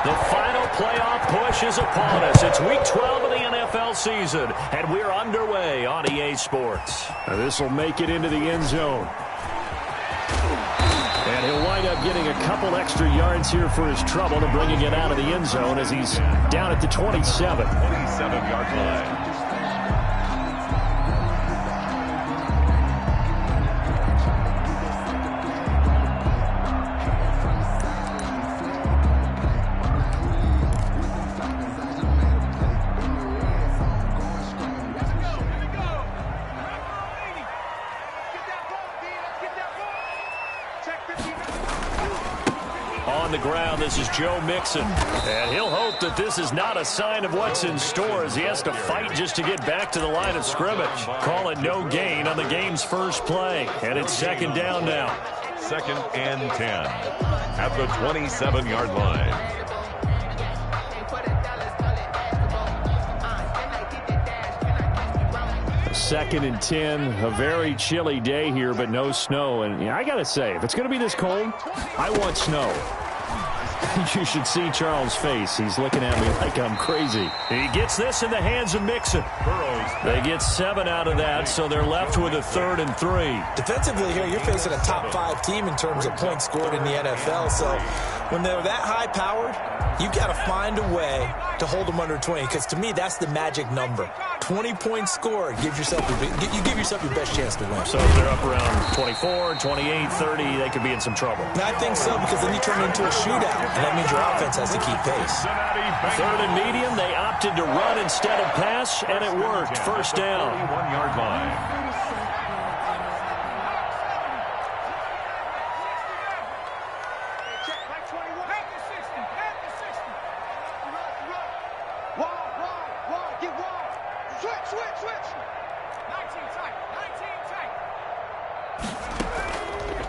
The final playoff push is upon us. It's Week 12 of the NFL season, and we're underway on EA Sports. This will make it into the end zone. And he'll wind up getting a couple extra yards here for his trouble to bringing it out of the end zone as he's down at the 27. 27-yard line. On the ground, this is Joe Mixon. And he'll hope that this is not a sign of what's in store as he has to fight just to get back to the line of scrimmage. Call it no gain on the game's first play. And it's second down now. 2nd and 10 at the 27-yard line. Second and 10, a very chilly day here, but no snow. And I got to say, if it's going to be this cold, I want snow. You should see Charles' face. He's looking at me like I'm crazy. He gets this in the hands of Mixon. They get 7 out of that, so they're left with a 3rd and 3. Defensively here, you're facing a top 5 team in terms of points scored in the NFL. So when they're that high-powered, you got to find a way to hold them under 20, because to me, that's the magic number. 20 points scored, you give yourself your best chance to win. So if they're up around 24, 28, 30, they could be in some trouble. And I think so, because then you turn it into a shootout, and that means your offense has to keep pace. 3rd and medium, they opted to run instead of pass, and it worked. First down. 21-yard line.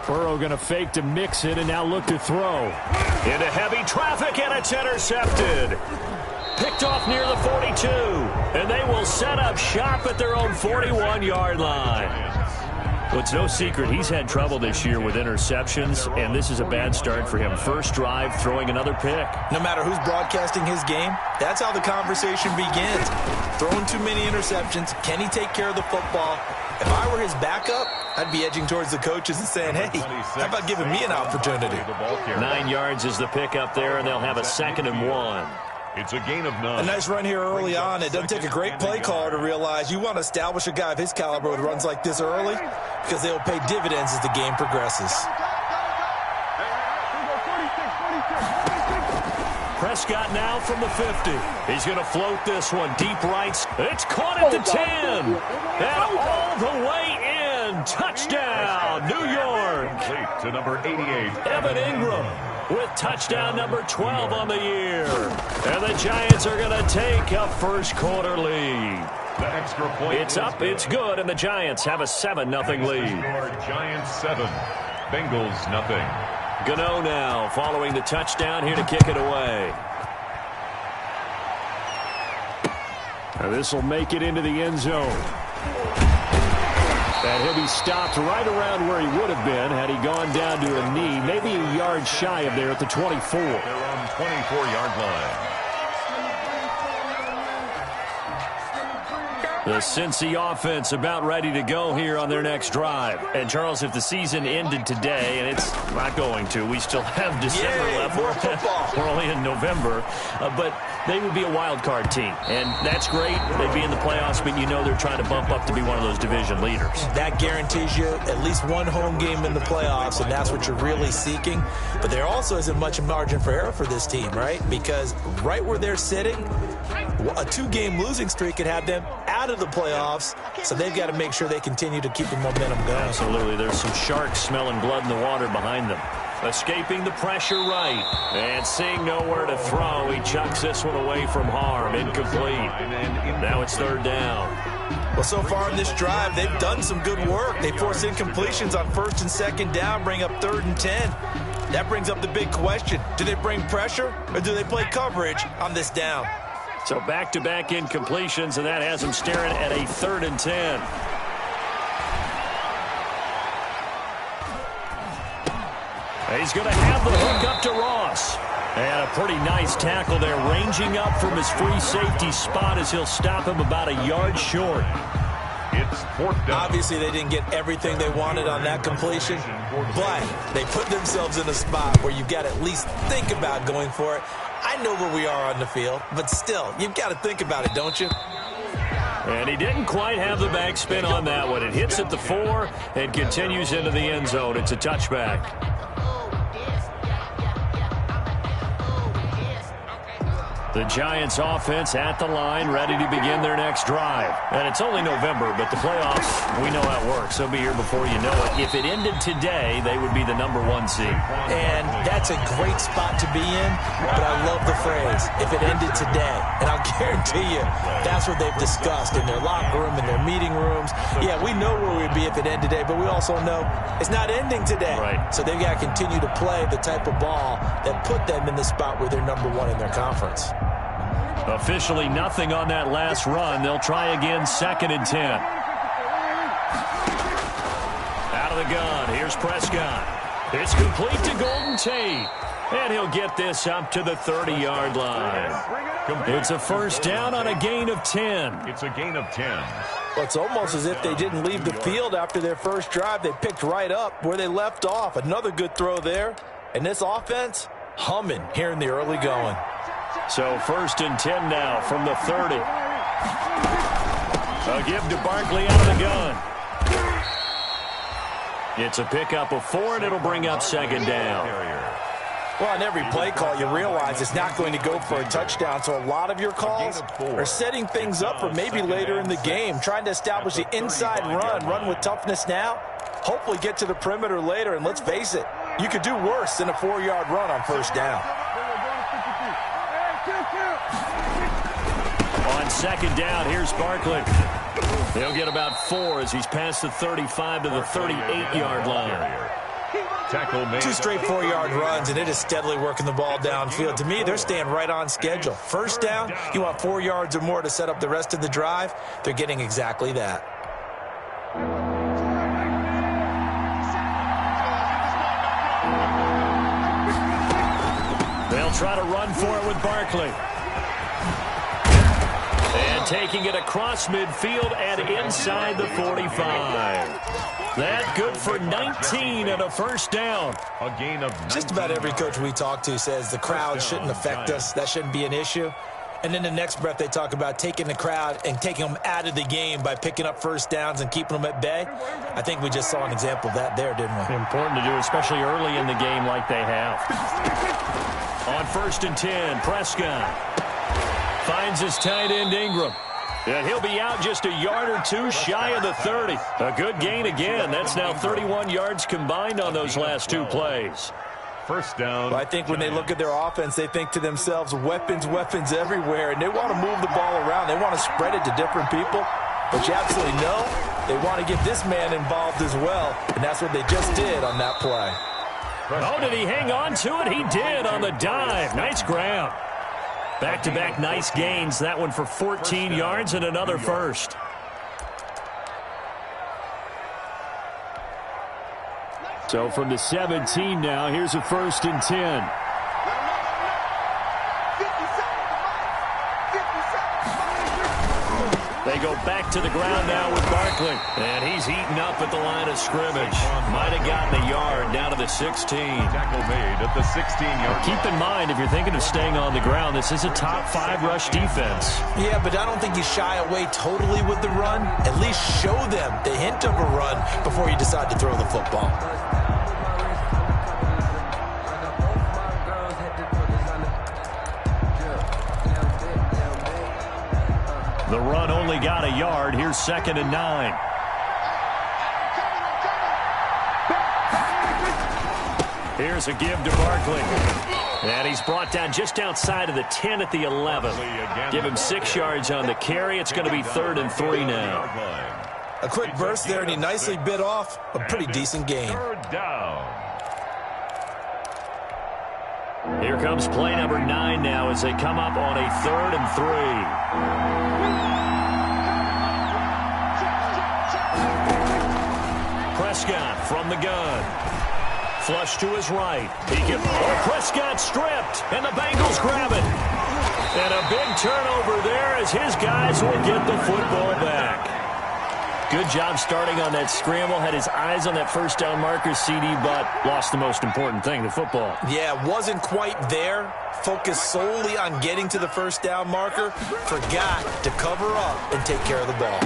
Burrow going to fake to mix it and now look to throw. Into heavy traffic, and it's intercepted. Picked off near the 42, and they will set up shop at their own 41-yard line. Well, it's no secret he's had trouble this year with interceptions, and this is a bad start for him. First drive, throwing another pick. No matter who's broadcasting his game, that's how the conversation begins. Throwing too many interceptions. Can he take care of the football? If I were his backup, I'd be edging towards the coaches and saying, hey, how about giving me an opportunity? 9 yards is the pick up there, and they'll have a 2nd and 1. It's a gain of 9. A nice run here early on. It doesn't take a great play caller to realize you want to establish a guy of his caliber with runs like this early, because they will pay dividends as the game progresses. Prescott now from the 50. He's going to float this one deep right. It's caught at the 10. And all the way in. Touchdown, New York. Late to number 88. Evan Ingram with touchdown number 12 on the year. And the Giants are going to take a first quarter lead. The extra point. It's up, it's good, and the Giants have a 7-0 lead. Giants 7, Bengals nothing. Gano now following the touchdown here to kick it away. Now this will make it into the end zone. And he'll be stopped right around where he would have been had he gone down to a knee, maybe a yard shy of there at the 24. They're on 24-yard line. The Cincy offense about ready to go here on their next drive. And, Charles, if the season ended today, and it's not going to, we still have December left. More football. We're only in November. But they would be a wild card team. And that's great. They'd be in the playoffs, but you know they're trying to bump up to be one of those division leaders. That guarantees you at least one home game in the playoffs, and that's what you're really seeking. But there also isn't much margin for error for this team, right? Because right where they're sitting, a 2-game losing streak could have them out of the playoffs, so they've got to make sure they continue to keep the momentum going. Absolutely. There's some sharks smelling blood in the water behind them. Escaping the pressure right. And seeing nowhere to throw, he chucks this one away from harm. Incomplete. Now it's 3rd down. Well, so far in this drive, they've done some good work. They force incompletions on 1st and 2nd down, bring up 3rd and 10. That brings up the big question. Do they bring pressure, or do they play coverage on this down? So back-to-back incompletions, and that has him staring at a 3rd and 10. He's going to have the hook up to Ross. And a A pretty nice tackle there, ranging up from his free safety spot as he'll stop him about a yard short. It's 4th down. Obviously, they didn't get everything they wanted on that completion, but they put themselves in a spot where you've got to at least think about going for it. I know where we are on the field, but still, you've got to think about it, don't you? And he didn't quite have the backspin on that one. It hits at the 4 and continues into the end zone. It's a touchback. The Giants offense at the line, ready to begin their next drive. And it's only November, but the playoffs, we know how it works. They'll be here before you know it. If it ended today, they would be the #1 seed. And that's a great spot to be in, but I love the phrase, if it ended today. And I'll guarantee you, that's what they've discussed in their locker room, in their meeting rooms. Yeah, we know where we'd be if it ended today, but we also know it's not ending today. Right. So they've got to continue to play the type of ball that put them in the spot where they're #1 in their conference. Officially nothing on that last run. They'll try again, 2nd and 10. Out of the gun, here's Prescott. It's complete to Golden Tate. And he'll get this up to the 30-yard line. It's a first down on a gain of 10. It's a gain of 10. Well, it's almost as if they didn't leave the field after their first drive. They picked right up where they left off. Another good throw there. And this offense, humming here in the early going. So 1st and 10 now from the 30. A give to Barkley out of the gun. It's a pickup of 4, and it'll bring up 2nd down. Well, on every play call, you realize it's not going to go for a touchdown. So a lot of your calls are setting things up for maybe later in the game, trying to establish the inside run with toughness now, hopefully get to the perimeter later. And let's face it, you could do worse than a 4-yard run on 1st down. On 2nd down, here's Barkley. They'll get about 4 as he's past the 35 to the 38-yard line. Tackle made. 2 straight 4-yard runs, and it is steadily working the ball downfield. To me, they're staying right on schedule. 1st down, you want 4 yards or more to set up the rest of the drive. They're getting exactly that. They'll try to run for it with Barkley. And taking it across midfield and inside the 45. That good for 19 and a first down. A gain of 19. Just about every coach we talk to says the crowd shouldn't affect us. That shouldn't be an issue. And then the next breath they talk about taking the crowd and taking them out of the game by picking up first downs and keeping them at bay. I think we just saw an example of that there, didn't we? Important to do, especially early in the game like they have. On 1st and 10, Prescott finds his tight end Ingram. And he'll be out just a yard or 2 shy of the 30. A good gain again. That's now 31 yards combined on those last 2 plays. First down. Well, I think when they look at their offense, they think to themselves, weapons, weapons everywhere. And they want to move the ball around. They want to spread it to different people. But you absolutely know they want to get this man involved as well. And that's what they just did on that play. Oh, did he hang on to it? He did on the dive. Nice grab. Back-to-back nice gains. That one for 14 yards and another first. So from the 17 now, here's a 1st and 10. They go back to the ground now with Barkley. And he's eaten up at the line of scrimmage. Might have gotten a yard down to the 16. Tackle made at the 16-yard line. Keep in mind, if you're thinking of staying on the ground, this is a top 5 rush defense. Yeah, but I don't think you shy away totally with the run. At least show them the hint of a run before you decide to throw the football. The run only got a yard. Here's 2nd and 9. Here's a give to Barkley. And he's brought down just outside of the 10 at the 11. Give him 6 yards on the carry. It's going to be 3rd and 3 now. A quick burst there, and he nicely bit off a pretty decent gain. Third down. Here comes play number 9 now as they come up on a 3rd and 3. Prescott from the gun. Flush to his right. He can. Oh, Prescott stripped, and the Bengals grab it. And a big turnover there as his guys will get the football back. Good job starting on that scramble. Had his eyes on that first down marker, CD, but lost the most important thing, the football. Yeah, wasn't quite there. Focused solely on getting to the first down marker. Forgot to cover up and take care of the ball.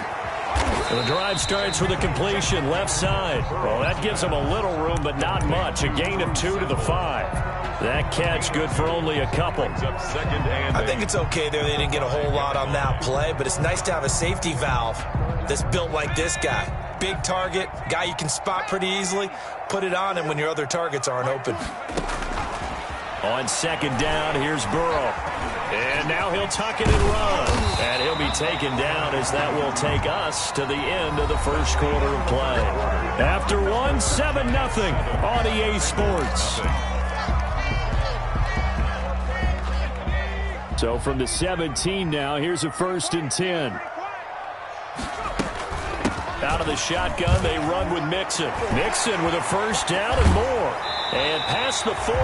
The drive starts with a completion, left side. Well, that gives them a little room, but not much. A gain of 2 to the 5. That catch good for only a couple. I think it's okay there. They didn't get a whole lot on that play, but it's nice to have a safety valve that's built like this guy. Big target, guy you can spot pretty easily. Put it on him when your other targets aren't open. On second down, here's Burrow. And now he'll tuck it and run. And he'll be taken down as that will take us to the end of the first quarter of play. After one, 7-0 on EA Sports. So from the 17 now, here's a 1st and 10. Out of the shotgun, they run with Mixon. Mixon with a first down and more. And past the 40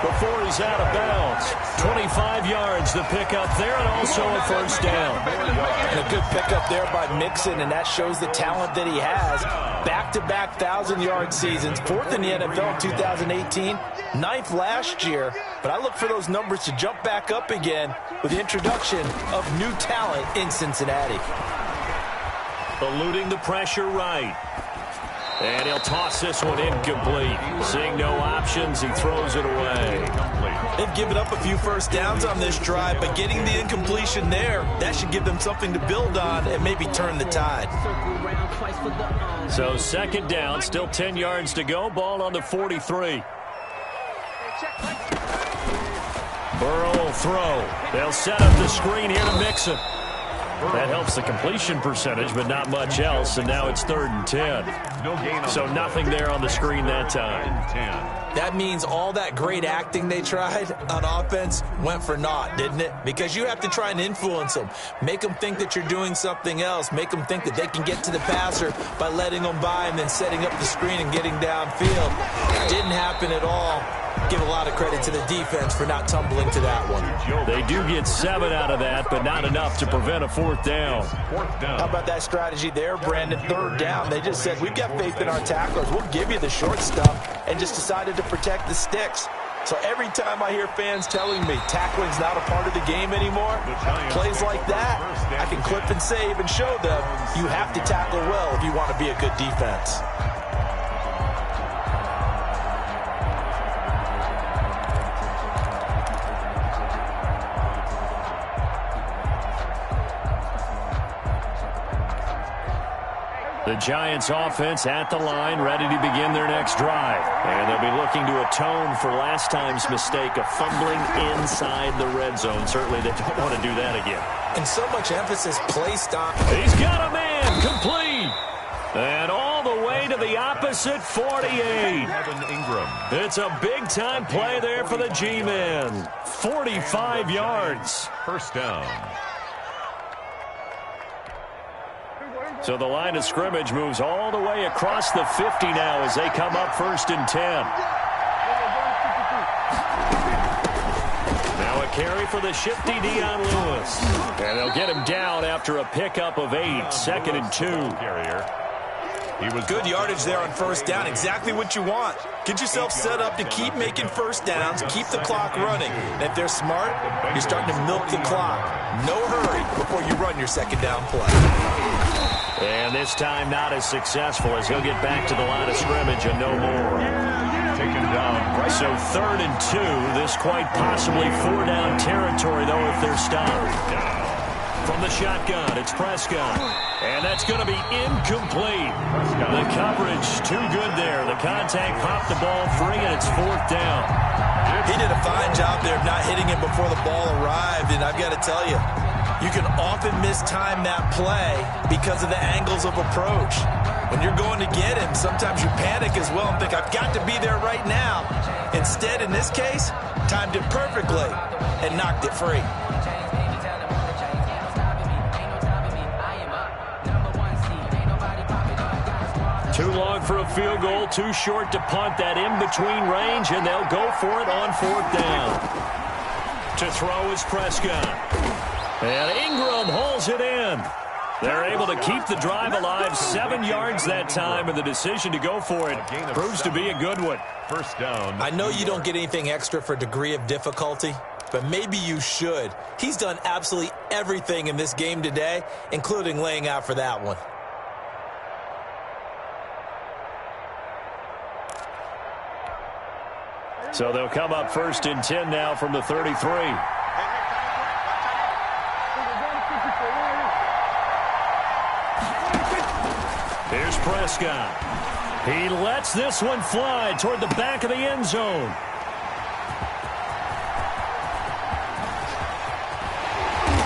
before he's out of bounds. 25 yards the pickup there, and also a first down. And a good pickup there by Mixon, and that shows the talent that he has. Back-to-back 1,000-yard seasons, 4th in the NFL in 2018, 9th last year. But I look for those numbers to jump back up again with the introduction of new talent in Cincinnati. Eluding the pressure right. And he'll toss this one incomplete. Seeing no options, he throws it away. They've given up a few first downs on this drive, but getting the incompletion there, that should give them something to build on and maybe turn the tide. So second down, still 10 yards to go. Ball on the 43. Burrow will throw. They'll set up the screen here to Mixon. That helps the completion percentage, but not much else, and now it's 3rd and 10. So nothing there on the screen that time. That means all that great acting they tried on offense went for naught, didn't it? Because you have to try and influence them. Make them think that you're doing something else. Make them think that they can get to the passer by letting them by and then setting up the screen and getting downfield. Didn't happen at all. Give a lot of credit to the defense for not tumbling to that one. They do get 7 out of that, but not enough to prevent a 4th down. How about that strategy there, Brandon? 3rd down. They just said, we've got faith in our tacklers. We'll give you the short stuff, and just decided to protect the sticks. So every time I hear fans telling me tackling's not a part of the game anymore, plays like that, I can clip and save and show them you have to tackle well if you want to be a good defense. The Giants offense at the line, ready to begin their next drive. And they'll be looking to atone for last time's mistake of fumbling inside the red zone. Certainly they don't want to do that again. And so much emphasis placed on... He's got a man, complete. And all the way to the opposite 48. It's a big-time play there for the G-men. 45 yards. First down. So the line of scrimmage moves all the way across the 50 now as they come up 1st and 10. Now a carry for the shifty Dion Lewis. And they'll get him down after a pickup of 8. 2nd and 2. He was good yardage there on 1st down. Exactly what you want. Get yourself set up to keep making first downs, keep the clock running. And if they're smart, you're starting to milk the clock. No hurry before you run your 2nd down play. And this time not as successful as he'll get back to the line of scrimmage and no more. Taken down. So 3rd and 2. This quite possibly 4-down territory, though, if they're stopped. From the shotgun, it's Prescott. And that's going to be incomplete. The coverage too good there. The contact popped the ball free, and it's 4th down. He did a fine job there of not hitting him before the ball arrived, and I've got to tell you, you can often mistime that play because of the angles of approach. When you're going to get him, sometimes you panic as well and think, I've got to be there right now. Instead, in this case, timed it perfectly and knocked it free. Too long for a field goal, too short to punt. That in-between range, and they'll go for it on 4th down. To throw is Prescott. And Ingram hauls it in. They're able to keep the drive alive, 7 yards that time, and the decision to go for it proves to be a good one. First down. I know you don't get anything extra for degree of difficulty, but maybe you should. He's done absolutely everything in this game today, including laying out for that one. So they'll come up 1st and 10 now from the 33. Here's Prescott. He lets this one fly toward the back of the end zone.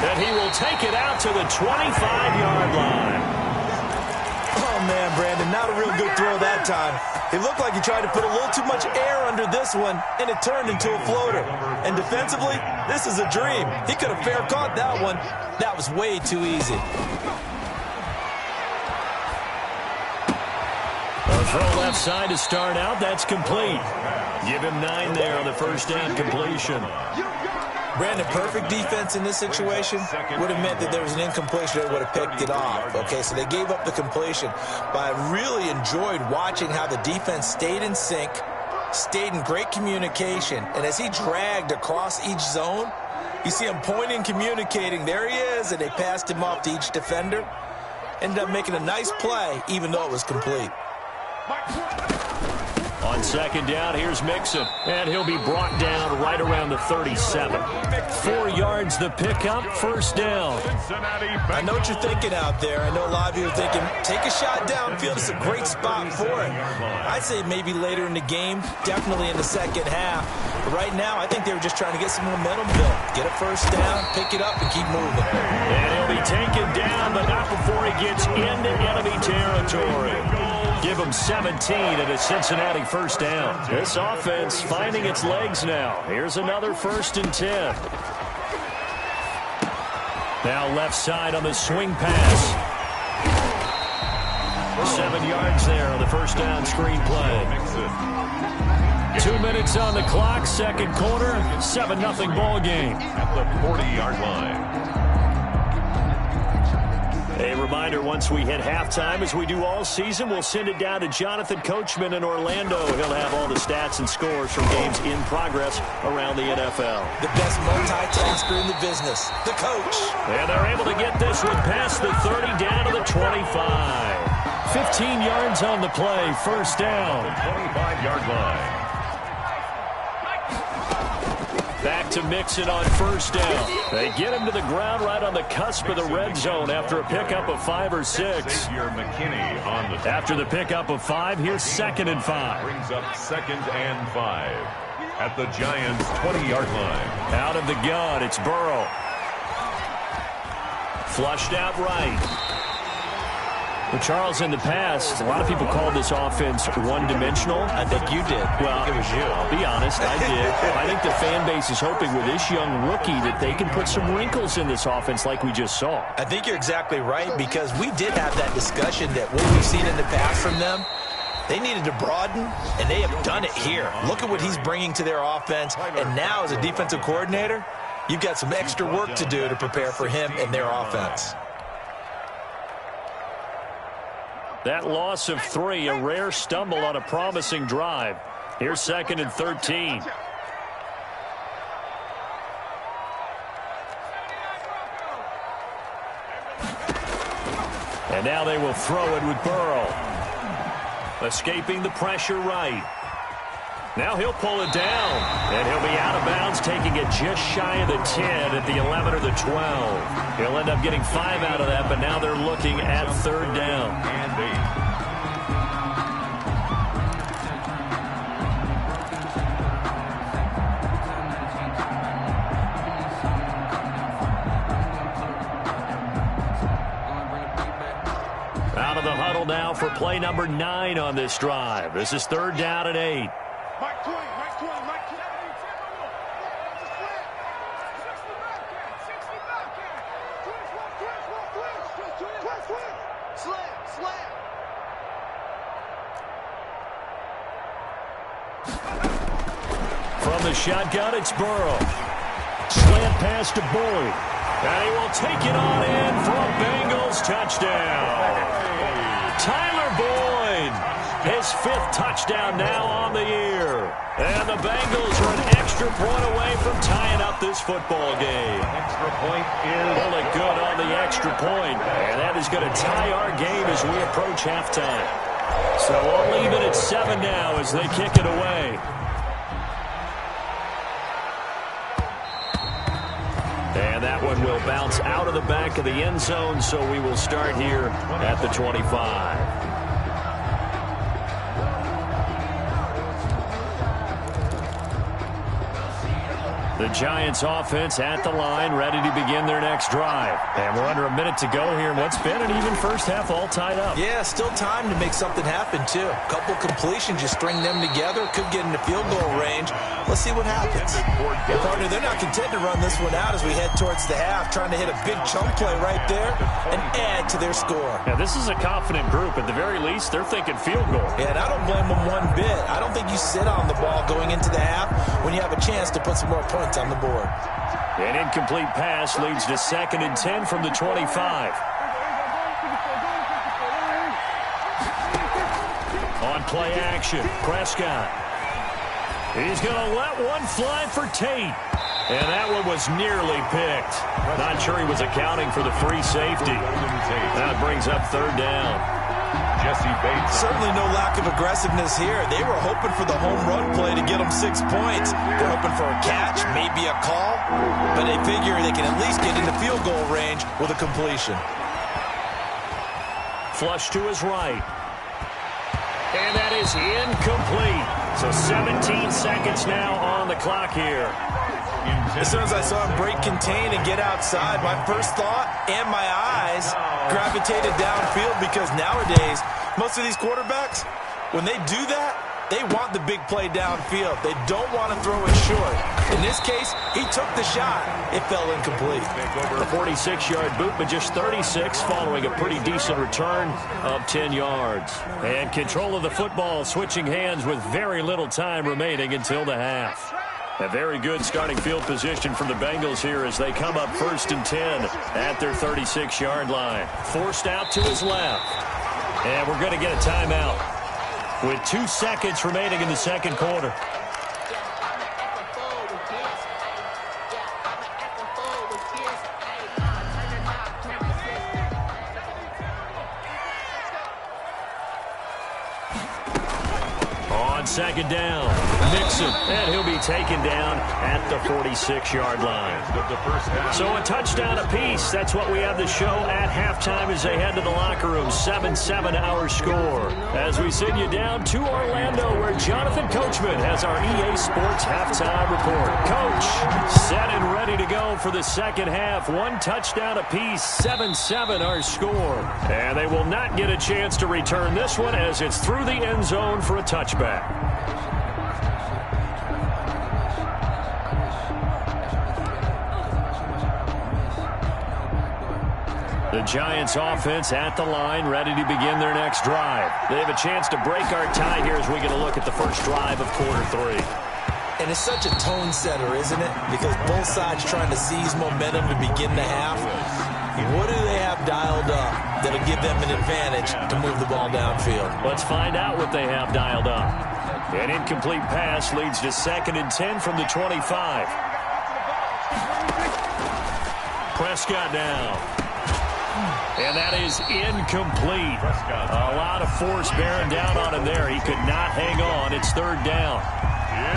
And he will take it out to the 25-yard line. Oh, man, Brandon, not a real good throw that time. It looked like he tried to put a little too much air under this one, and it turned into a floater. And defensively, this is a dream. He could have fair caught that one. That was way too easy. A throw left side to start out. That's complete. Give him 9 there on the first down completion. Brandon, perfect defense in this situation would have meant that there was an incompletion that would have picked it off. Okay, so they gave up the completion. But I really enjoyed watching how the defense stayed in sync, stayed in great communication. And as he dragged across each zone, you see him pointing, communicating. There he is, and they passed him off to each defender. Ended up making a nice play, even though it was complete. On 2nd down, here's Mixon. And he'll be brought down right around the 37. 4 yards the pickup, 1st down. I know what you're thinking out there. I know a lot of you are thinking, take a shot downfield. It's a great spot for it. I'd say maybe later in the game, definitely in the second half. But right now, I think they were just trying to get some momentum built. Get a 1st down, pick it up, and keep moving. And he'll be taken down, but not before he gets into enemy territory. Give him 17 at a Cincinnati 1st down. This offense finding its legs now. Here's another 1st and 10. Now left side on the swing pass. 7 yards there on the 1st down screen play. 2 minutes on the clock, 2nd quarter, 7-0 ball game. At the 40-yard line. A reminder, once we hit halftime, as we do all season, we'll send it down to Jonathan Coachman in Orlando. He'll have all the stats and scores from games in progress around the NFL. The best multitasker in the business, the coach. And they're able to get this one past the 30 down to the 25. 15 yards on the play, 1st down. 25-yard line. Back to Mixon on 1st down. They get him to the ground right on the cusp of the red zone after a pickup of 5 or 6. After the pickup of 5, here's 2nd and 5. Brings up 2nd and 5 at the Giants' 20-yard line. Out of the gun, it's Burrow. Flushed out right. Well, Charles, in the past, a lot of people called this offense one-dimensional. I think you did. Well, it was you. I'll be honest, I did. I think the fan base is hoping with this young rookie that they can put some wrinkles in this offense like we just saw. I think you're exactly right, because we did have that discussion that what we've seen in the past from them, they needed to broaden, and they have done it here. Look at what he's bringing to their offense, and now as a defensive coordinator, you've got some extra work to do to prepare for him and their offense. That loss of 3, a rare stumble on a promising drive. Here's 2nd and 13. And now they will throw it with Burrow. Escaping the pressure right. Now he'll pull it down, and he'll be out of bounds, taking it just shy of the 10 at the 11 or the 12. He'll end up getting 5 out of that, but now they're looking at 3rd down. And 8. Out of the huddle now for play number 9 on this drive. This is 3rd down and 8. From the shotgun, it's Burrow. Slant pass to Boyd. And he will take it on in for a Bengals touchdown. Tyler Boyd, his 5th touchdown now on the year. And the Bengals are an extra point away from tying up this football game. Extra point is really good on the extra point. And that is going to tie our game as we approach halftime. So we'll leave it at 7 now as they kick it away. And that one will bounce out of the back of the end zone, so we will start here at the 25. The Giants offense at the line, ready to begin their next drive. And we're under a minute to go here in what's been an even first half, all tied up. Yeah, still time to make something happen, too. A couple completions, you string them together, could get into field goal range. Let's see what happens. Yeah, partner, they're not content to run this one out as we head towards the half, trying to hit a big chunk play right there and add to their score. Yeah, this is a confident group. At the very least, they're thinking field goal. Yeah, and I don't blame them one bit. I don't think you sit on the ball going into the half when you have a chance to put some more points on the board. An incomplete pass leads to 2nd and 10 from the 25. On play action, Prescott. He's going to let one fly for Tate. And that one was nearly picked. Not sure he was accounting for the free safety. That brings up 3rd down. Jesse Bates. Certainly no lack of aggressiveness here. They were hoping for the home run play to get them 6 points. They're hoping for a catch, maybe a call, but they figure they can at least get into field goal range with a completion. Flush to his right. And that is incomplete. So 17 seconds now on the clock here. As soon as I saw him break contain and get outside, my first thought and my eyes gravitated downfield, because nowadays, most of these quarterbacks, when they do that, they want the big play downfield. They don't want to throw it short. In this case, he took the shot. It fell incomplete. A 46-yard boot, but just 36 following a pretty decent return of 10 yards. And control of the football switching hands with very little time remaining until the half. A very good starting field position for the Bengals here as they come up 1st and 10 at their 36-yard line. Forced out to his left. And we're going to get a timeout with 2 seconds remaining in the second quarter. On 2nd down, Mixon, and he'll be taken down at the 46-yard line. So a touchdown apiece. That's what we have the show at halftime as they head to the locker room. 7-7 our score. As we send you down to Orlando, where Jonathan Coachman has our EA Sports halftime report. Coach, set and ready to go for the second half. 1 touchdown apiece, 7-7 our score. And they will not get a chance to return this one as it's through the end zone for a touchback. The Giants offense at the line, ready to begin their next drive. They have a chance to break our tie here as we get a look at the first drive of quarter 3. And it's such a tone setter, isn't it? Because both sides trying to seize momentum to begin the half. What do they have dialed up that'll give them an advantage to move the ball downfield? Let's find out what they have dialed up. An incomplete pass leads to 2nd and 10 from the 25. Prescott now. And that is incomplete. A lot of force bearing down on him there. He could not hang on. It's 3rd down.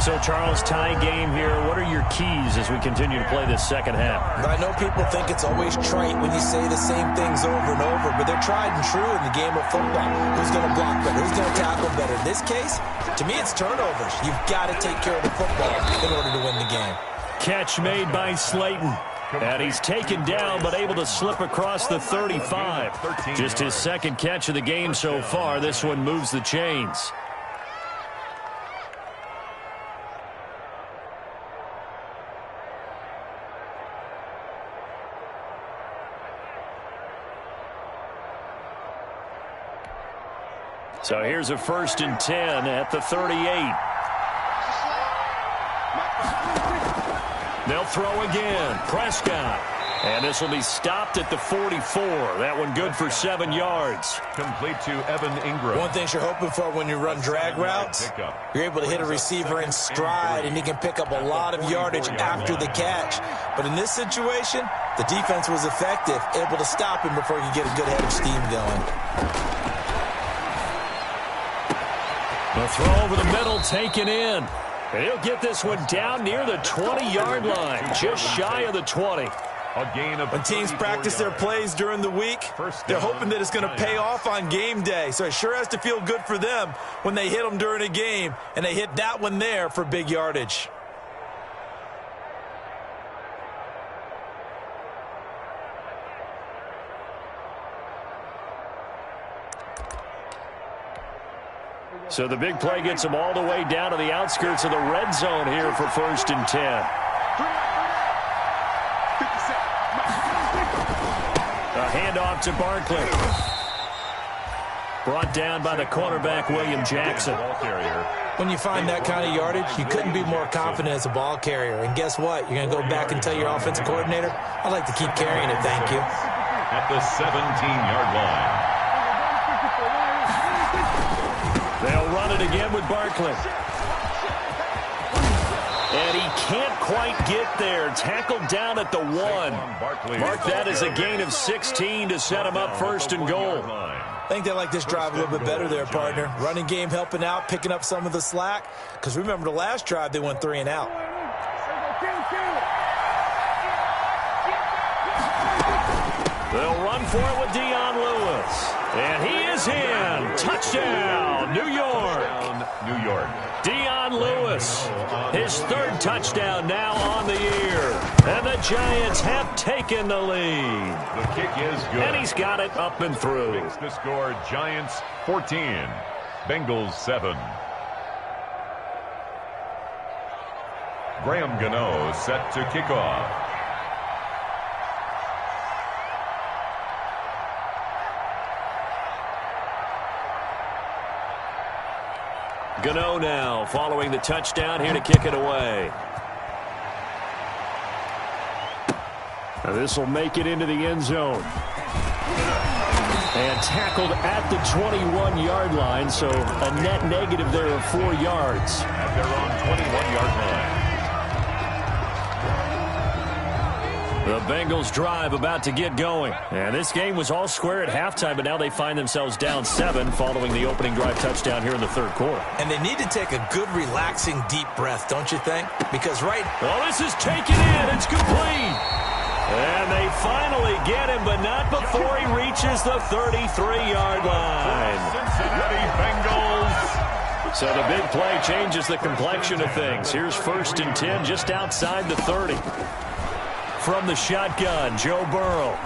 So, Charles, tie game here. What are your keys as we continue to play this second half? I know people think it's always trite when you say the same things over and over, but they're tried and true in the game of football. Who's going to block better? Who's going to tackle better? In this case, to me, it's turnovers. You've got to take care of the football in order to win the game. Catch made by Slayton. And he's taken down, but able to slip across the 35. Just his 2nd catch of the game so far. This one moves the chains. So here's a 1st and 10 at the 38. They'll throw again. Prescott. And this will be stopped at the 44. That one good for 7 yards. Complete to Evan Ingram. One thing you're hoping for when you run drag routes, you're able to hit a receiver in stride, and he can pick up a lot of yardage after the catch. But in this situation, the defense was effective, able to stop him before he could get a good head of steam going. The throw over the middle, taken in. And he'll get this one down near the 20-yard line, just shy of the 20. A gain of when teams practice their plays during the week, they're hoping that it's going to pay off on game day. So it sure has to feel good for them when they hit them during a game, and they hit that one there for big yardage. So the big play gets them all the way down to the outskirts of the red zone here for 1st and 10. A handoff to Barkley. Brought down by the cornerback, William Jackson. When you find that kind of yardage, you couldn't be more confident as a ball carrier. And guess what? You're going to go back and tell your offensive coordinator, I'd like to keep carrying it, thank you. At the 17-yard line. They'll run it again with Barkley. And he can't quite get there. Tackled down at the 1. Mark that as a gain of 16 to set him up 1st and goal. I think they like this drive a little bit better there, partner. Running game helping out, picking up some of the slack. Because remember the last drive, they went 3 and out. They'll run for it with Dion Lewis. And he is in. Touchdown, New York. New York. Dion Lewis, his 3rd touchdown now on the year. And the Giants have taken the lead. The kick is good. And he's got it up and through. Makes the score Giants 14, Bengals 7. Graham Gano set to kick off. Gano now following the touchdown here to kick it away. Now this will make it into the end zone. And tackled at the 21-yard line, so a net negative there of 4 yards. At their own 21-yard line. The Bengals drive about to get going. And this game was all square at halftime, but now they find themselves down 7 following the opening drive touchdown here in the 3rd quarter. And they need to take a good, relaxing, deep breath, don't you think? Because well, this is taken in. It's complete. And they finally get him, but not before he reaches the 33-yard line. Cincinnati Bengals. So the big play changes the complexion of things. Here's 1st and 10 just outside the 30. From the shotgun, Joe Burrow.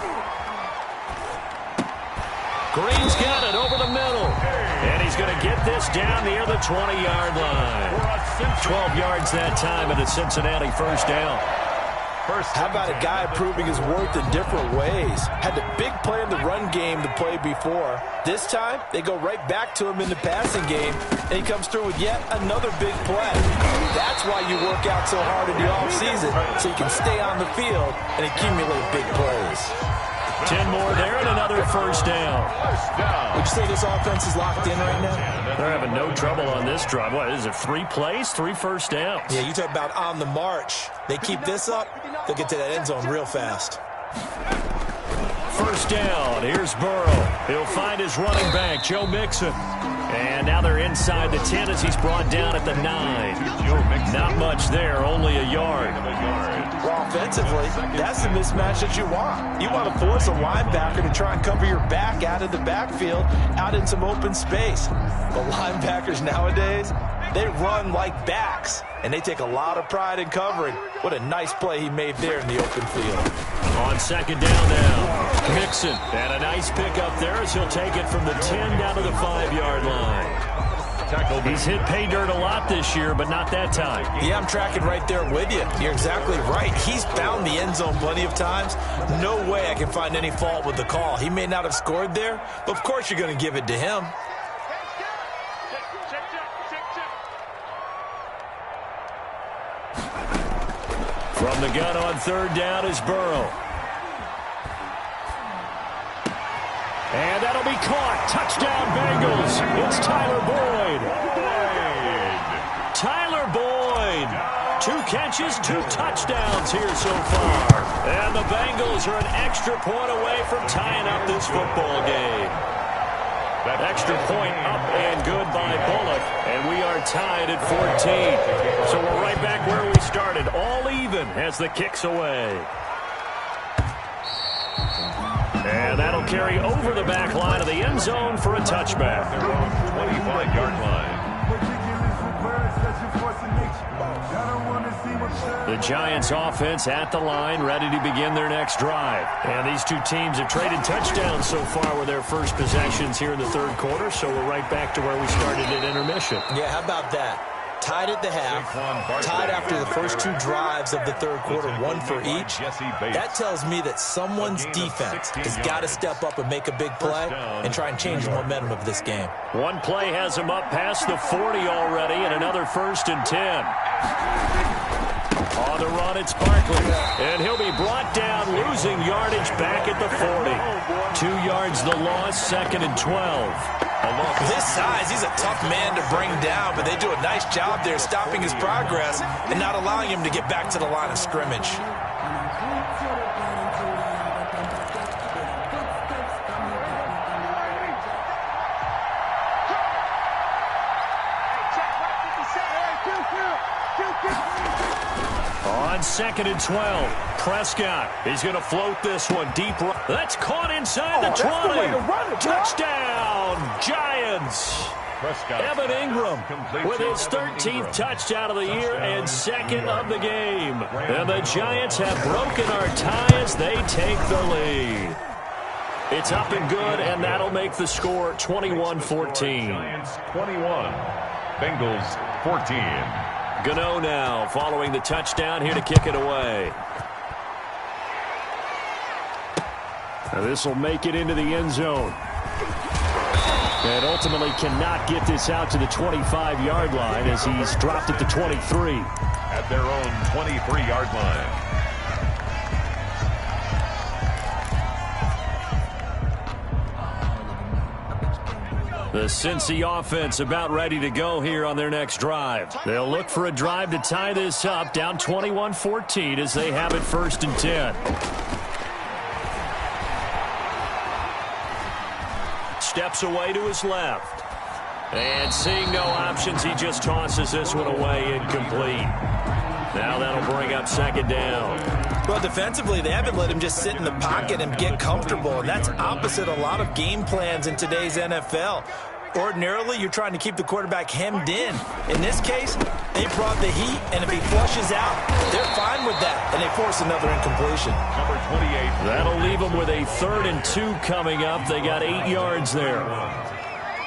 Green's got it over the middle. And he's going to get this down near the 20-yard line. 12 yards that time, and a Cincinnati 1st down. How about a guy proving his worth in different ways? Had the big play in the run game to play before. This time, they go right back to him in the passing game, and he comes through with yet another big play. That's why you work out so hard in the offseason, so you can stay on the field and accumulate big plays. 10 more there and another 1st down. Would you say this offense is locked in right now? They're having no trouble on this drive. What is it, 3 plays, 3 first downs? Yeah, you talk about on the march. They keep this up, they'll get to that end zone real fast. 1st down. Here's Burrow. He'll find his running back, Joe Mixon. And now they're inside the 10 as he's brought down at the 9. Not much there, only a yard. Well, offensively, that's the mismatch that you want. You want to force a linebacker to try and cover your back out of the backfield, out in some open space. The linebackers nowadays, they run like backs, and they take a lot of pride in covering. What a nice play he made there in the open field. On 2nd down now, Mixon. And a nice pickup there as he'll take it from the 10 down to the 5-yard line. He's hit pay dirt a lot this year, but not that time. Yeah, I'm tracking right there with you. You're exactly right. He's found the end zone plenty of times. No way I can find any fault with the call. He may not have scored there, but of course you're going to give it to him. From the gun on third down is Burrow. And that'll be caught. Touchdown, Bengals. It's Tyler Boyd. Tyler Boyd. 2 catches, 2 touchdowns here so far. And the Bengals are an extra point away from tying up this football game. That extra point up and good by Bullock. And we are tied at 14. So we're right back where we started. All even as the kick's away. And that'll carry over the back line of the end zone for a touchback. Their own 25-yard line. The Giants offense at the line, ready to begin their next drive. And these two teams have traded touchdowns so far with their first possessions here in the third quarter, so we're right back to where we started at intermission. Yeah, how about that? Tied at the half, tied after the first 2 drives of the third quarter, 1 for each. That tells me that someone's defense has got to step up and make a big play and try and change the momentum of this game. One play has him up past the 40 already, and another 1st and 10. On the run, it's Barkley, and he'll be brought down, losing yardage back at the 40. 2 yards the loss, 2nd and 12. This size, he's a tough man to bring down, but they do a nice job there stopping his progress and not allowing him to get back to the line of scrimmage. On 2nd and 12, Prescott. He's going to float this one deep. That's caught inside the 20. Touchdown, Giants. Prescott. Evan Ingram with his 13th touchdown of the year and 2nd of the game. And the Giants have broken our tie as they take the lead. It's up and good, and that'll make the score 21-14. Giants 21, Bengals 14. Gano now following the touchdown here to kick it away. This will make it into the end zone. And ultimately cannot get this out to the 25-yard line as he's dropped it to 23. At their own 23-yard line. The Cincy offense about ready to go here on their next drive. They'll look for a drive to tie this up, down 21-14 as they have it 1st and 10. Steps away to his left. And seeing no options, he just tosses this one away incomplete. Now that'll bring up 2nd down. Well, defensively, they haven't let him just sit in the pocket and get comfortable, and that's opposite a lot of game plans in today's NFL. Ordinarily, you're trying to keep the quarterback hemmed in. In this case, they brought the heat, and if he flushes out, they're fine with that, and they force another incompletion. Number 28. That'll leave them with a 3rd and 2 coming up. They got 8 yards there.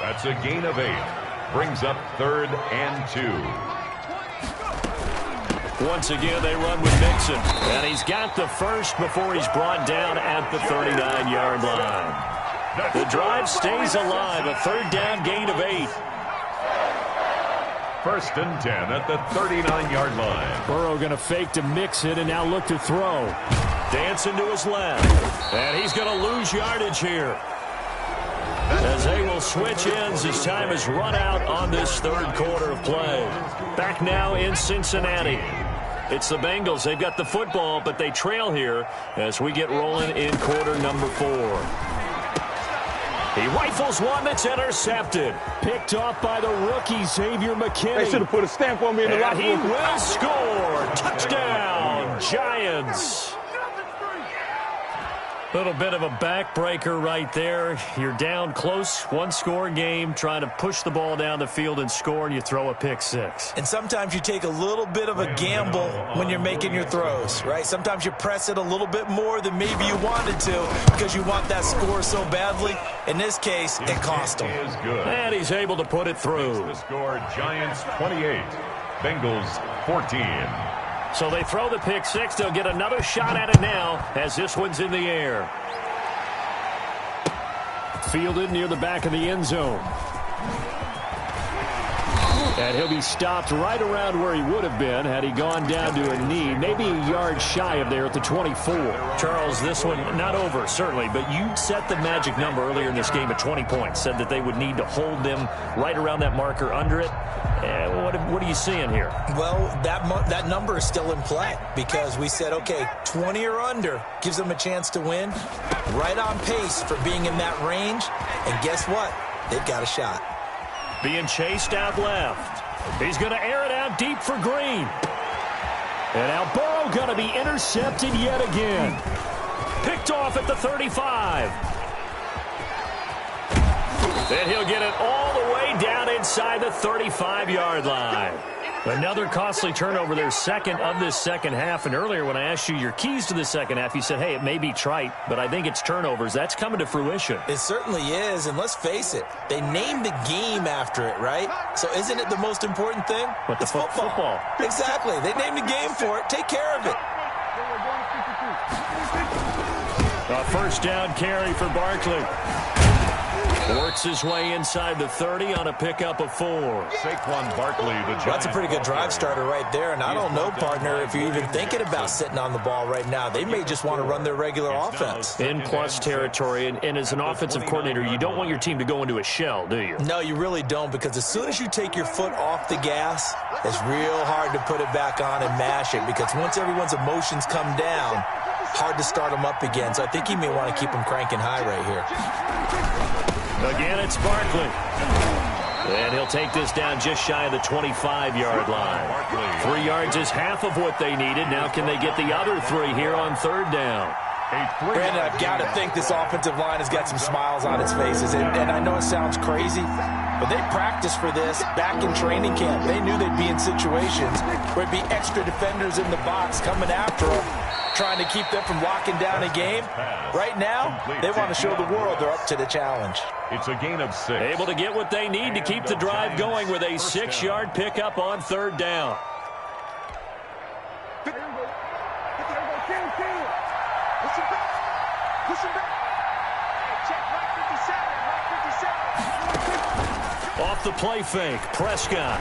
That's a gain of 8. Brings up 3rd and 2. Once again, they run with Mixon. And he's got the first before he's brought down at the 39-yard line. The drive stays alive. A 3rd down gain of 8. 1st and 10 at the 39-yard line. Burrow going to fake to mix it and now look to throw. Dancing to his left. And he's going to lose yardage here. As they will switch ends as time has run out on this 3rd quarter of play. Back now in Cincinnati. It's the Bengals. They've got the football, but they trail here as we get rolling in quarter number 4. He rifles one that's intercepted. Picked off by the rookie, Xavier McKinney. They should have put a stamp on me in the locker room. He will score. Touchdown, Giants. Little bit of a backbreaker right there. You're down close, 1-score game, trying to push the ball down the field and score, and you throw a pick 6. And sometimes you take a little bit of a gamble when you're making your throws, right? Sometimes you press it a little bit more than maybe you wanted to because you want that score so badly. In this case, it cost him. And he's able to put it through. The score, Giants 28, Bengals 14. So they throw the pick 6. They'll get another shot at it now as this one's in the air. Fielded near the back of the end zone. And he'll be stopped right around where he would have been had he gone down to a knee, maybe a yard shy of there at the 24. Charles, this one not over, certainly, but you set the magic number earlier in this game at 20 points, said that they would need to hold them right around that marker under it. What are you seeing here? Well, that number is still in play because we said, okay, 20 or under gives them a chance to win. Right on pace for being in that range. And guess what? They've got a shot. Being chased out left. He's going to air it out deep for Green. And now Burrow going to be intercepted yet again. Picked off at the 35. And he'll get it all the way down inside the 35-yard line. Another costly turnover, their second of this second half. And earlier when I asked you your keys to the second half, you said, hey, it may be trite, but I think it's turnovers. That's coming to fruition. It certainly is, and let's face it, they named the game after it, right? So isn't it the most important thing? But it's football. Exactly. They named the game for it. Take care of it. A first down carry for Barkley. Works his way inside the 30 on a pickup of 4. Saquon Barkley, the Giants. That's a pretty good drive starter right there. And I don't know, partner, if you're even thinking about sitting on the ball right now. They may just want to run their regular offense. In plus territory. And as an offensive coordinator, you don't want your team to go into a shell, do you? No, you really don't, because as soon as you take your foot off the gas, it's real hard to put it back on and mash it, because once everyone's emotions come down, hard to start them up again. So I think you may want to keep them cranking high right here. Again, it's Barkley. And he'll take this down just shy of the 25-yard line. 3 yards is half of what they needed. Now can they get the other 3 here on third down? Brandon, I've got to think this offensive line has got some smiles on its faces. And I know it sounds crazy, but they practiced for this back in training camp. They knew they'd be in situations where it'd be extra defenders in the box coming after them, trying to keep them from locking down a game. Right now, they want to show the world they're up to the challenge. It's a gain of 6. Able to get what they need to keep the drive going with a 6-yard pickup on third down. Off the play fake, Prescott.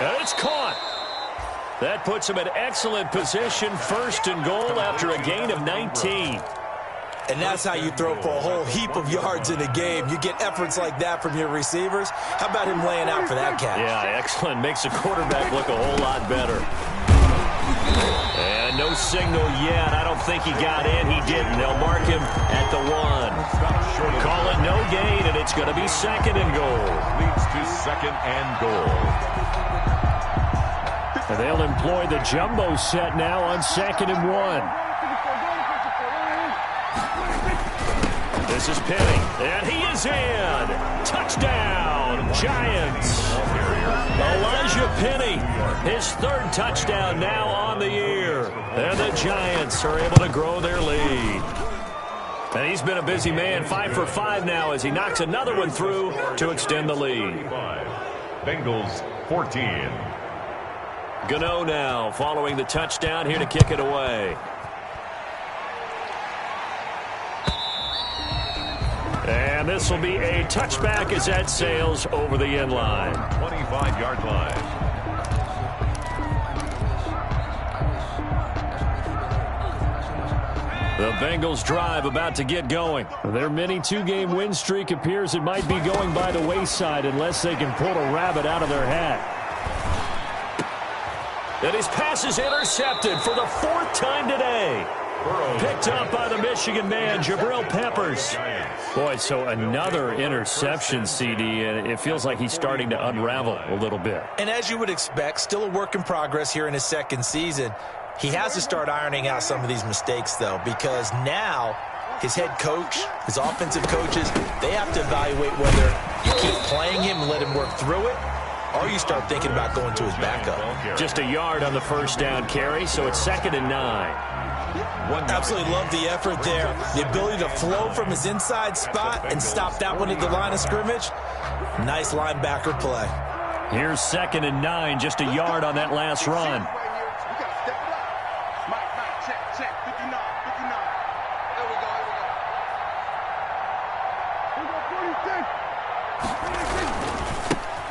And it's caught. That puts him in excellent position, 1st and goal after a gain of 19. And that's how you throw for a whole heap of yards in a game. You get efforts like that from your receivers. How about him laying out for that catch? Yeah, excellent. Makes the quarterback look a whole lot better. And no signal yet. I don't think he got in. He didn't. They'll mark him at the 1. Call it no gain, and it's going to be 2nd and goal. Leads to 2nd and goal. And they'll employ the jumbo set now on 2nd and 1. This is Penny, and he is in. Touchdown, Giants. Elijah Penny, his 3rd touchdown now on the year. And the Giants are able to grow their lead. And he's been a busy man, 5 for 5 now as he knocks another one through to extend the lead. Bengals 14. Gano now following the touchdown here to kick it away. And this will be a touchback as that sails over the end line. 25-yard line. The Bengals drive about to get going. Their mini 2-game win streak appears it might be going by the wayside unless they can pull a rabbit out of their hat. And his pass is intercepted for the 4th time today. Picked up by the Michigan man, Jabril Peppers. Boy, so another interception, CD, and it feels like he's starting to unravel a little bit. And as you would expect, still a work in progress here in his 2nd season. He has to start ironing out some of these mistakes, though, because now his head coach, his offensive coaches, they have to evaluate whether you keep playing him and let him work through it, or you start thinking about going to his backup. Just a yard on the first down carry, so it's 2nd and 9. Absolutely love the effort there. The ability to flow from his inside spot and stop that one at the line of scrimmage. Nice linebacker play. Here's 2nd and 9, just a yard on that last run.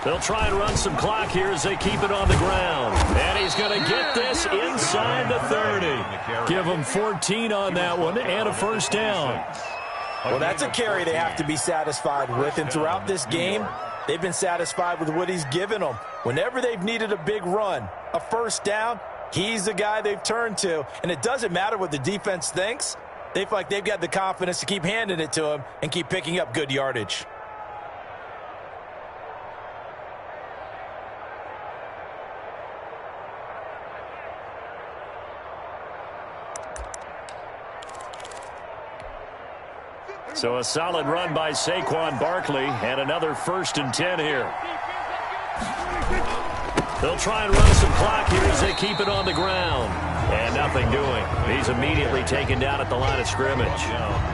They'll try and run some clock here as they keep it on the ground. And he's going to get this inside the 30. Give him 14 on that one and a first down. Well, that's a carry they have to be satisfied with. And throughout this game, they've been satisfied with what he's given them. Whenever they've needed a big run, a first down, he's the guy they've turned to. And it doesn't matter what the defense thinks. They feel like they've got the confidence to keep handing it to him and keep picking up good yardage. So a solid run by Saquon Barkley and another 1st and 10 here. They'll try and run some clock here as they keep it on the ground. And nothing doing. He's immediately taken down at the line of scrimmage.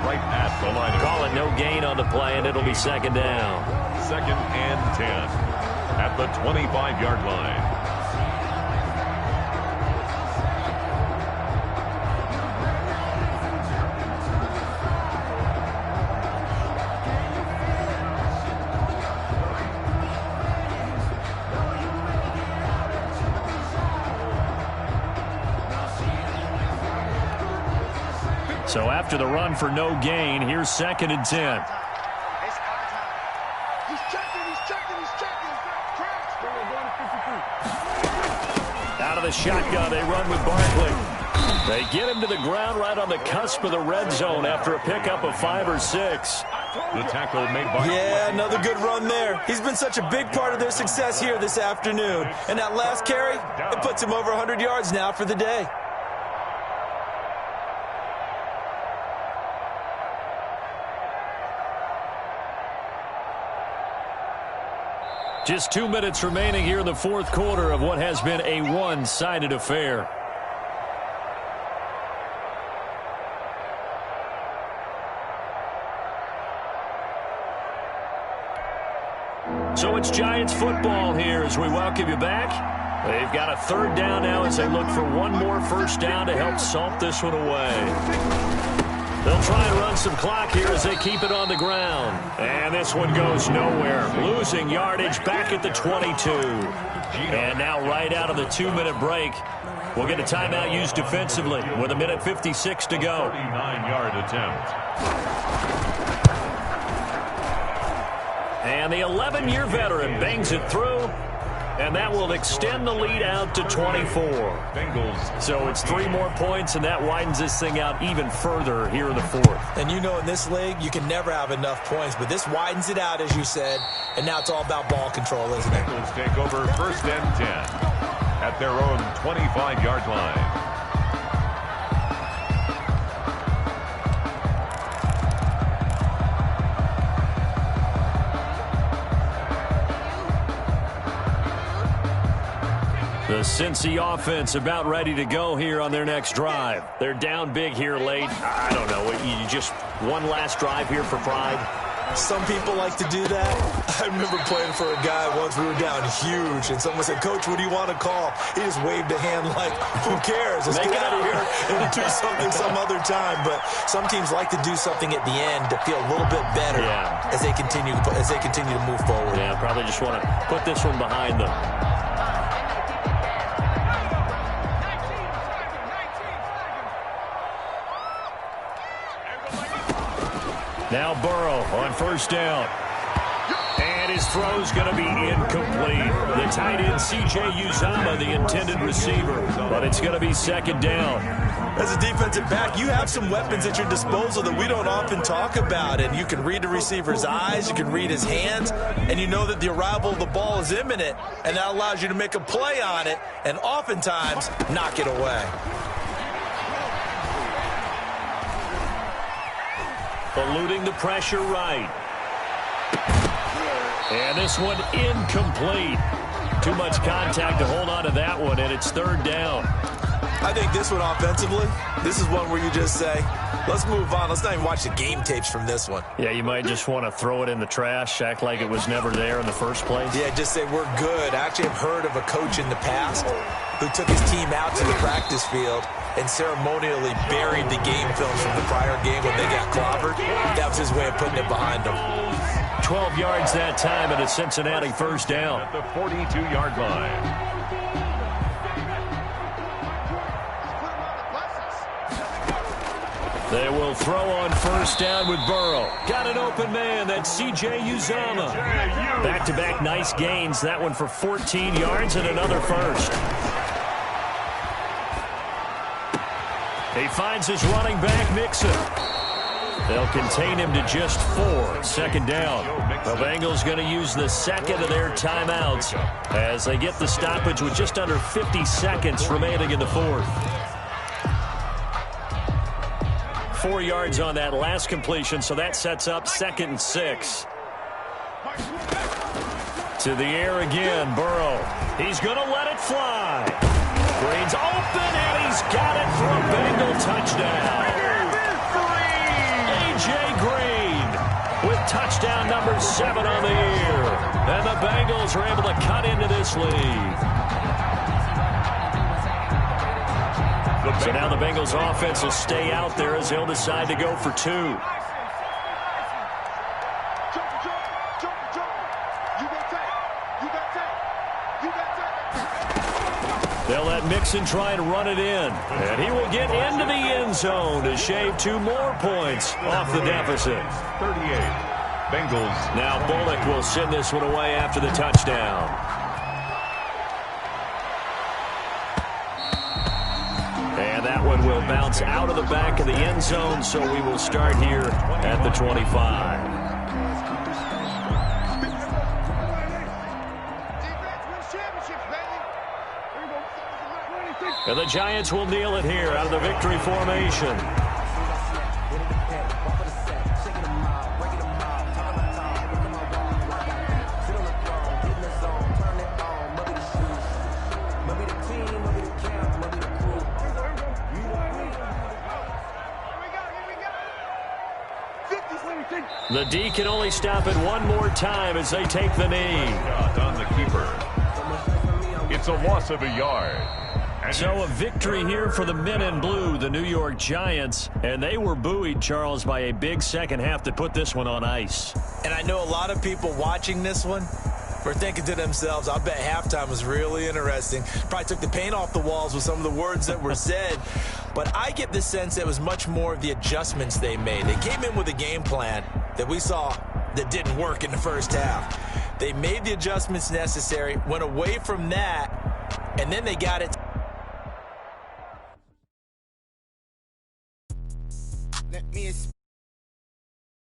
Right at the line. Call it no gain on the play, and it'll be 2nd down. 2nd and 10 at the 25-yard line. So after the run for no gain, here's 2nd and 10. Out of the shotgun, they run with Barkley. They get him to the ground right on the cusp of the red zone after a pickup of 5 or 6. The tackle made by... Yeah, another good run there. He's been such a big part of their success here this afternoon. And that last carry, it puts him over 100 yards now for the day. Just 2 minutes remaining here in the 4th quarter of what has been a one-sided affair. So it's Giants football here as we welcome you back. They've got a 3rd down now as they look for one more first down to help salt this one away. They'll try and run some clock here as they keep it on the ground. And this one goes nowhere. Losing yardage back at the 22. And now right out of the 2-minute break, we'll get a timeout used defensively with 1:56 to go. 39-yard attempt. And the 11-year veteran bangs it through. And that will extend the lead out to 24. Bengals. So it's 3 more points, and that widens this thing out even further here in the 4th. And you know in this league, you can never have enough points, but this widens it out, as you said, and now it's all about ball control, isn't it? Bengals take over 1st and 10 at their own 25-yard line. The Cincy offense about ready to go here on their next drive. They're down big here late. I don't know. You just one last drive here for pride? Some people like to do that. I remember playing for a guy once. We were down huge, and someone said, "Coach, what do you want to call?" He just waved a hand like, "Who cares? Let's get out of here and do something some other time." But some teams like to do something at the end to feel a little bit better as they continue to move forward. Yeah, probably just want to put this one behind them. Now Burrow on 1st down. And his throw's going to be incomplete. The tight end, C.J. Uzomah, the intended receiver. But it's going to be 2nd down. As a defensive back, you have some weapons at your disposal that we don't often talk about. And you can read the receiver's eyes, you can read his hands, and you know that the arrival of the ball is imminent. And that allows you to make a play on it and oftentimes knock it away. Eluding the pressure right. And this one incomplete. Too much contact to hold on to that one, and it's 3rd down. I think this one offensively, this is one where you just say, let's move on. Let's not even watch the game tapes from this one. Yeah, you might just want to throw it in the trash, act like it was never there in the first place. Yeah, just say we're good. I actually have heard of a coach in the past who took his team out to the practice field and ceremonially buried the game films from the prior game when they got clobbered. That was his way of putting it behind them. 12 yards that time and a Cincinnati first down. At the 42-yard line. They will throw on first down with Burrow. Got an open man. That's C.J. Uzomah. Back-to-back nice gains. That one for 14 yards and another first. He finds his running back, Mixon. They'll contain him to just 4. Second down. The Bengals going to use the second of their timeouts as they get the stoppage with just under 50 seconds remaining in the fourth. 4 yards on that last completion, so that sets up 2nd and 6. To the air again, Burrow. He's going to let it fly. Green's open, and he's got it for a Bengal touchdown. A.J. Green with touchdown number 7 on the year. And the Bengals are able to cut into this lead. So now the Bengals offense will stay out there as they'll decide to go for 2. They'll let Mixon try and run it in. And he will get into the end zone to shave 2 more points off the deficit. 38. Bengals. Now Bullock will send this one away after the touchdown. And that one will bounce out of the back of the end zone, so we will start here at the 25. And the Giants will kneel it here out of the victory formation. The D can only stop it one more time as they take the knee. On the keeper. It's a loss of a yard. So a victory here for the men in blue, the New York Giants. And they were buoyed, Charles, by a big second half to put this one on ice. And I know a lot of people watching this one were thinking to themselves, I bet halftime was really interesting. Probably took the paint off the walls with some of the words that were said. But I get the sense that it was much more of the adjustments they made. They came in with a game plan that we saw that didn't work in the first half. They made the adjustments necessary, went away from that, and then they got it. Let me